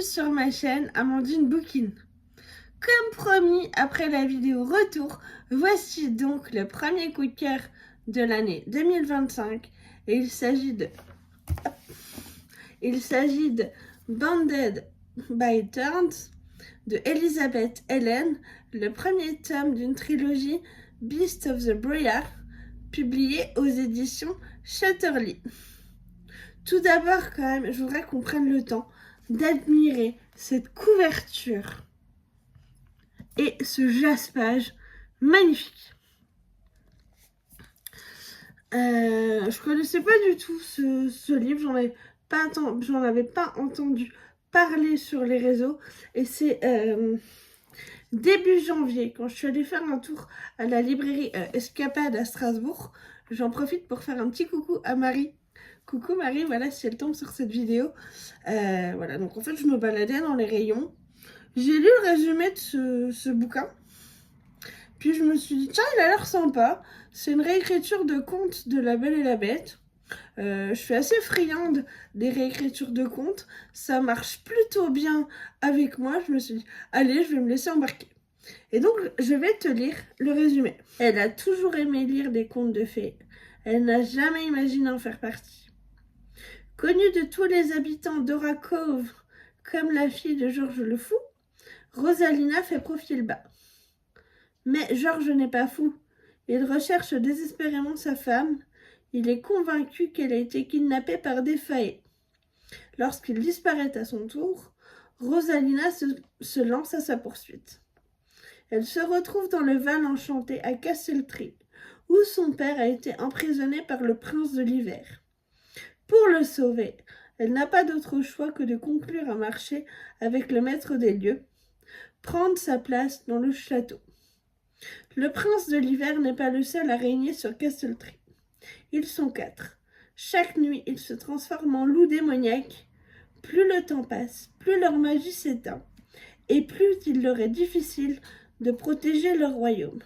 bienvenue sur ma chaîne Amandine Bookine. Comme promis, après la vidéo retour, voici donc le premier coup de cœur de l'année 2025 et il s'agit de Banded by Turns de Elizabeth Helen, le premier tome d'une trilogie Beast of the Briar, publiée aux éditions Shatterly. Tout d'abord, quand même, je voudrais qu'on prenne le temps d'admirer cette couverture et ce jaspage magnifique. Je connaissais pas du tout ce livre, j'en avais pas entendu parler sur les réseaux, et c'est début janvier, quand je suis allée faire un tour à la librairie Escapade à Strasbourg. J'en profite pour faire un petit coucou à Marie. Coucou Marie, voilà, si elle tombe sur cette vidéo. Voilà, donc en fait, je me baladais dans les rayons. J'ai lu le résumé de ce bouquin. Puis je me suis dit, tiens, il a l'air sympa. C'est une réécriture de contes de La Belle et la Bête. Je suis assez friande des réécritures de contes. Ça marche plutôt bien avec moi. Je me suis dit, allez, je vais me laisser embarquer. Et donc, je vais te lire le résumé. Elle a toujours aimé lire des contes de fées. Elle n'a jamais imaginé en faire partie. Connue de tous les habitants d'Ora Cove comme la fille de Georges le Fou, Rosalina fait profil bas. Mais Georges n'est pas fou. Il recherche désespérément sa femme. Il est convaincu qu'elle a été kidnappée par des failles. Lorsqu'il disparaît à son tour, Rosalina se lance à sa poursuite. Elle se retrouve dans le Val enchanté à Castletree, où son père a été emprisonné par le prince de l'hiver. Pour le sauver, elle n'a pas d'autre choix que de conclure un marché avec le maître des lieux, prendre sa place dans le château. Le prince de l'hiver n'est pas le seul à régner sur Castletree. Ils sont 4. Chaque nuit, ils se transforment en loups démoniaques. Plus le temps passe, plus leur magie s'éteint, et plus il leur est difficile de protéger leur royaume.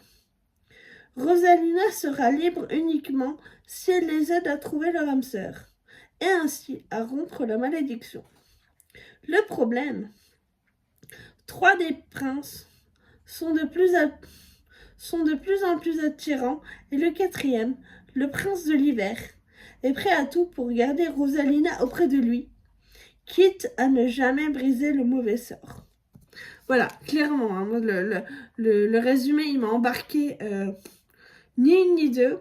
Rosalina sera libre uniquement si elle les aide à trouver leur âme sœur, et ainsi à rompre la malédiction. Le problème, 3 des princes sont de plus en plus attirants, et le 4e, le prince de l'hiver, est prêt à tout pour garder Rosalina auprès de lui, quitte à ne jamais briser le mauvais sort. Voilà, clairement, hein, moi, le résumé, il m'a embarqué ni une ni deux.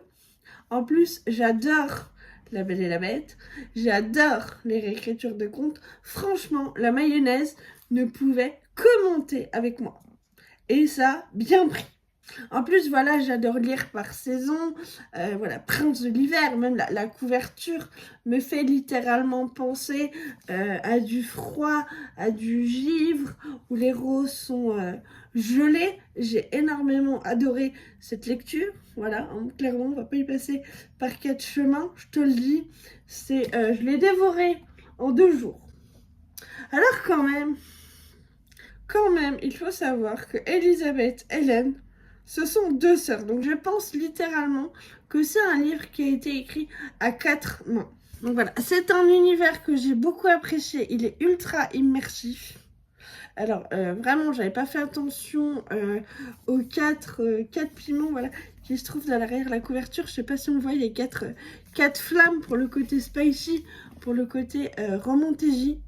En plus, j'adore La Belle et la Bête, j'adore les réécritures de contes. Franchement, la mayonnaise ne pouvait que monter avec moi. Et ça, bien pris. En plus, voilà, j'adore lire par saison. Voilà, Prince de l'hiver, même la couverture me fait littéralement penser à du froid, à du givre, où les roses sont gelées. J'ai énormément adoré cette lecture. Voilà, hein, clairement, on va pas y passer par 4 chemins, je te le dis. Je l'ai dévoré en 2 jours. Alors quand même, il faut savoir que Elizabeth Helen, ce sont 2 sœurs. Donc je pense littéralement que c'est un livre qui a été écrit à 4 mains. Donc voilà, c'est un univers que j'ai beaucoup apprécié. Il est ultra immersif. Alors vraiment, j'avais pas fait attention aux 4 piments, voilà, qui se trouvent derrière la couverture. Je sais pas si on voit, il y a 4 flammes pour le côté spicy, pour le côté romantégie.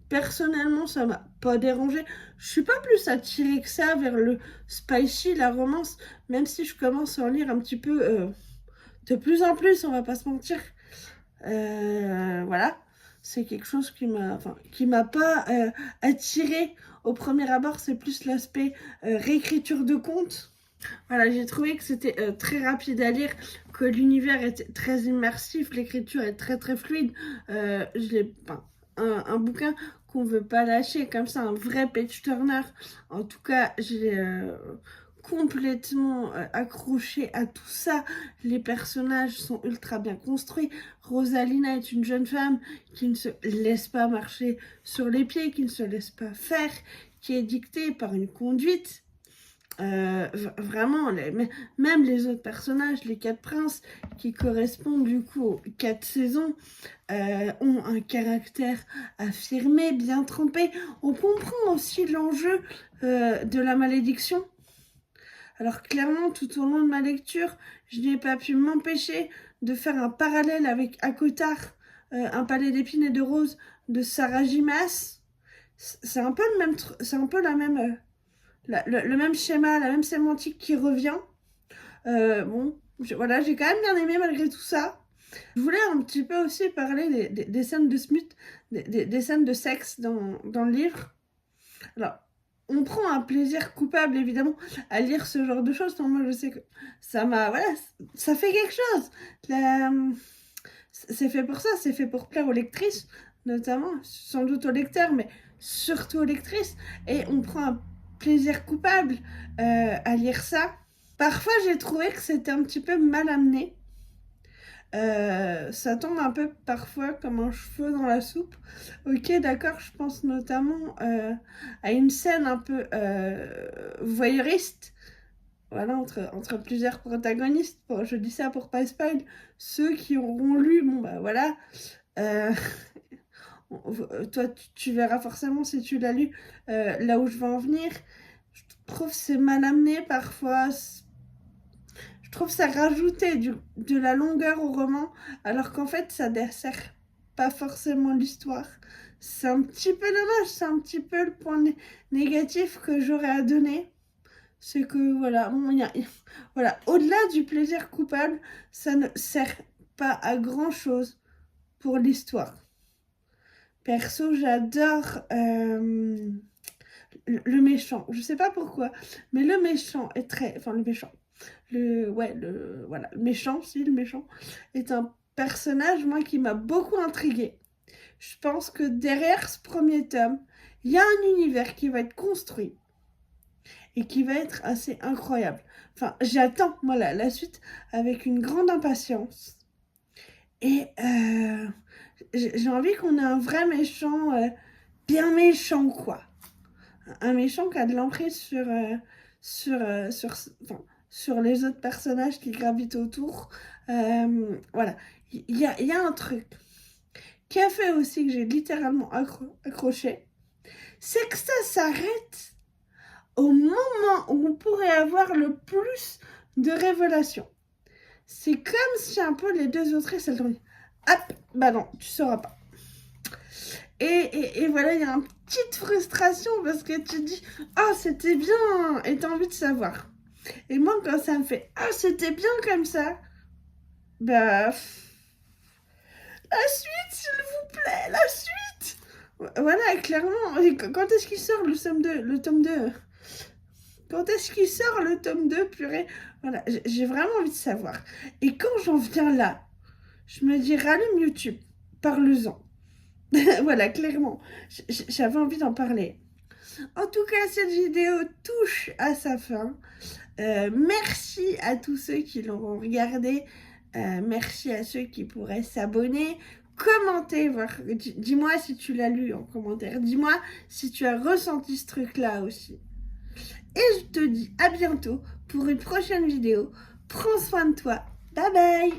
Personnellement, ça m'a pas dérangé. Je suis pas plus attirée que ça vers le spicy, la romance, même si je commence à en lire un petit peu de plus en plus, on va pas se mentir. Voilà, c'est quelque chose qui m'a pas attirée au premier abord. C'est plus l'aspect réécriture de contes. Voilà, j'ai trouvé que c'était très rapide à lire, que l'univers était très immersif, l'écriture est très très fluide. Un bouquin qu'on veut pas lâcher comme ça, un vrai page turner. En tout cas, j'ai complètement accroché à tout ça. Les personnages sont ultra bien construits. Rosalina est une jeune femme qui ne se laisse pas marcher sur les pieds, qui ne se laisse pas faire, qui est dictée par une conduite. Vraiment, même les autres personnages, les 4 princes, qui correspondent du coup aux 4 saisons, ont un caractère affirmé, bien trempé. On comprend aussi l'enjeu de la malédiction. Alors clairement, tout au long de ma lecture, je n'ai pas pu m'empêcher de faire un parallèle avec Akotar, un palais d'épines et de roses de Sarah J. Maas. C'est un peu le même, c'est un peu la même, le même schéma, la même sémantique qui revient. Bon, voilà, j'ai quand même bien aimé malgré tout ça. Je voulais un petit peu aussi parler des scènes de smut, des scènes de sexe dans le livre. Alors, on prend un plaisir coupable, évidemment, à lire ce genre de choses. Moi, je sais que ça m'a... Voilà, ça fait quelque chose. C'est fait pour ça, c'est fait pour plaire aux lectrices, notamment, sans doute aux lecteurs, mais surtout aux lectrices. Et on prend un plaisir coupable à lire ça. Parfois, j'ai trouvé que c'était un petit peu mal amené. Ça tombe un peu parfois comme un cheveu dans la soupe. Ok, d'accord, je pense notamment à une scène un peu voyeuriste, voilà, entre plusieurs protagonistes. Bon, je dis ça pour pas spoil. Ceux qui auront lu, bon bah voilà. Euh, toi, tu verras forcément si tu l'as lu là où je veux en venir. Je trouve que c'est mal amené parfois. Je trouve ça rajoutait de la longueur au roman, alors qu'en fait, ça dessert pas forcément l'histoire. C'est un petit peu dommage, c'est un petit peu le point négatif que j'aurais à donner. C'est que, voilà, bon, voilà, au-delà du plaisir coupable, ça ne sert pas à grand-chose pour l'histoire. Perso, j'adore le méchant. Je sais pas pourquoi, mais le méchant est très... Enfin, le méchant. Voilà, le méchant, si, le méchant, est un personnage, moi, qui m'a beaucoup intriguée. Je pense que derrière ce premier tome, il y a un univers qui va être construit et qui va être assez incroyable. Enfin, j'attends, moi, la suite avec une grande impatience. Et j'ai envie qu'on ait un vrai méchant, bien méchant, quoi. Un méchant qui a de l'emprise sur les autres personnages qui gravitent autour. Voilà. Il y a un truc qui a fait aussi que j'ai littéralement accroché, c'est que ça s'arrête au moment où on pourrait avoir le plus de révélations. C'est comme si un peu les deux autrices, elles ont dit « Hop, bah non, tu sauras pas ». Et voilà, il y a une petite frustration parce que tu te dis « Ah, c'était bien » et tu as envie de savoir. Et moi, quand ça me fait « Ah, c'était bien comme ça », bah... La suite, s'il vous plaît, la suite. Voilà, clairement. Quand est-ce qu'il sort le tome 2 Quand est-ce qu'il sort le tome 2, purée? Voilà, j'ai vraiment envie de savoir. Et quand j'en viens là, je me dis, rallume YouTube, parle-en. Voilà, clairement, j'avais envie d'en parler. En tout cas, cette vidéo touche à sa fin. Merci à tous ceux qui l'auront regardé. Merci à ceux qui pourraient s'abonner, commenter, dis-moi si tu l'as lu en commentaire. Dis-moi si tu as ressenti ce truc-là aussi. Et je te dis à bientôt pour une prochaine vidéo. Prends soin de toi. Bye bye.